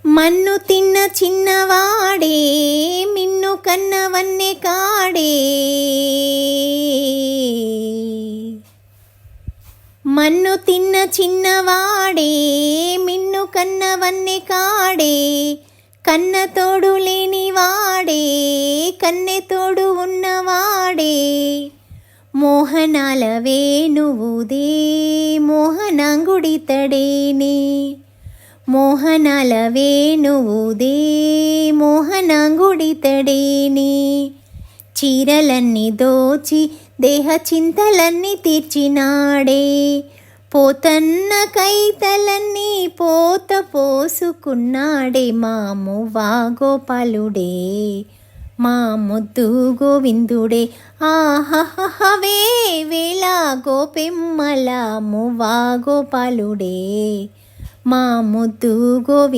మన్ను తిన్న చిన్నవాడే మిన్ను కన్నవన్నె కాడే. మన్ను తిన్న చిన్నవాడే మిన్ను కన్నవన్నె కాడే. కన్న తోడు లేనివాడే కన్నె తోడు ఉన్నవాడే. మోహనాల వేణువుదే మోహనాంగుడితడేనే. మోహనాల వేణువుదే మోహనాంగుడితడేనే. చీరలన్నీ దోచి దేహ చింతలన్నీ తీర్చినాడే. పోతన్న కైతలన్నీ పోత పోసుకున్నాడే. మా మువ్వా గోపాలుడే మా ముద్దు గోవిందుడే. ఆహహవే వేళ గోపెమ్మల మువ్వా గోపాలుడే మా ముద్దు గోవిందుడే.